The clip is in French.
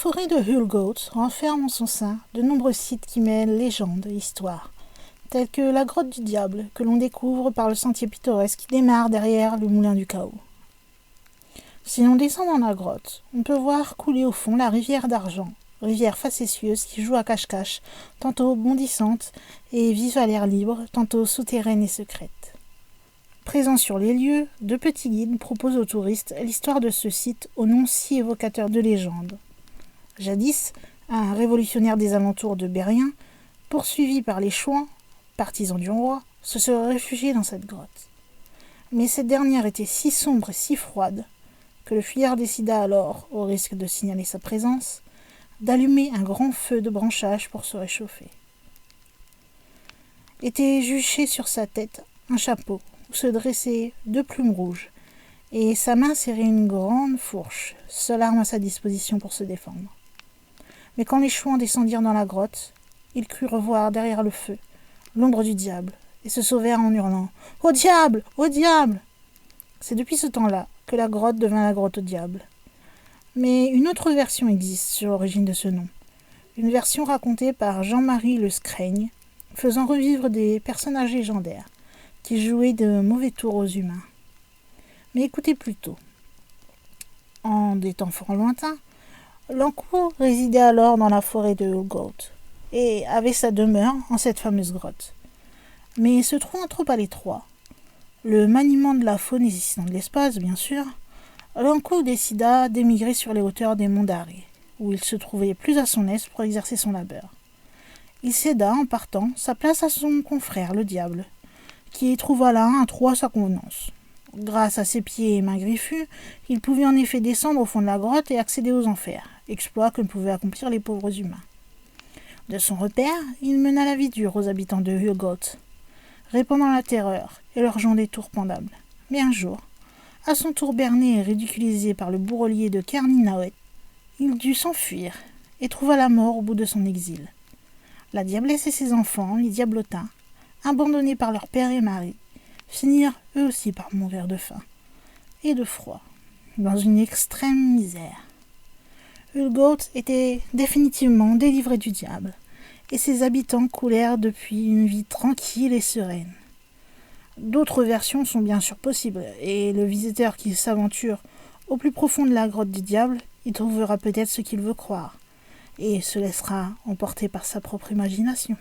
forêt de Hulgoat renferme en son sein de nombreux sites qui mêlent légendes et histoire, tels que la grotte du diable que l'on découvre par le sentier pittoresque qui démarre derrière le moulin du chaos. Si l'on descend dans la grotte, on peut voir couler au fond la rivière d'argent, rivière facétieuse qui joue à cache-cache, tantôt bondissante et vive à l'air libre, tantôt souterraine et secrète. Présents sur les lieux, deux petits guides proposent aux touristes l'histoire de ce site au nom si évocateur de légende. Jadis, un révolutionnaire des alentours de Berrien, poursuivi par les Chouans, partisans du roi, se serait réfugié dans cette grotte. Mais cette dernière était si sombre et si froide que le fuyard décida alors, au risque de signaler sa présence, d'allumer un grand feu de branchage pour se réchauffer. Était juché sur sa tête un chapeau où se dressaient deux plumes rouges, et sa main serrait une grande fourche, seule arme à sa disposition pour se défendre. Mais quand les Chouans descendirent dans la grotte, ils crurent revoir derrière le feu l'ombre du diable, et se sauvèrent en hurlant « Au diable! Au diable !» C'est depuis ce temps-là que la grotte devint la grotte au diable. Mais une autre version existe sur l'origine de ce nom. Une version racontée par Jean-Marie Le Scraigne, faisant revivre des personnages légendaires qui jouaient de mauvais tours aux humains. Mais écoutez plutôt. En des temps fort lointains, Lancourt résidait alors dans la forêt de Hulgoat et avait sa demeure en cette fameuse grotte. Mais se trouvant trop à l'étroit, le maniement de la faune nécessitant de l'espace, bien sûr, Lancourt décida d'émigrer sur les hauteurs des monts d'Arrée, où il se trouvait plus à son aise pour exercer son labeur. Il céda, en partant, sa place à son confrère, le diable, qui y trouva là un trou à sa convenance. Grâce à ses pieds et mains griffus, il pouvait en effet descendre au fond de la grotte et accéder aux enfers, exploit que ne pouvaient accomplir les pauvres humains. De son repère, il mena la vie dure aux habitants de Hulgoat, répandant la terreur et leur jouant des tours pendables. Mais un jour, à son tour berné et ridiculisé par le bourrelier de Kerninaoet, il dut s'enfuir et trouva la mort au bout de son exil. La diablesse et ses enfants, les diablotins, abandonnés par leur père et mari, finirent eux aussi par mourir de faim et de froid, dans une extrême misère. Hulgoat était définitivement délivré du diable, et ses habitants coulèrent depuis une vie tranquille et sereine. D'autres versions sont bien sûr possibles, et le visiteur qui s'aventure au plus profond de la grotte du diable y trouvera peut-être ce qu'il veut croire, et se laissera emporter par sa propre imagination.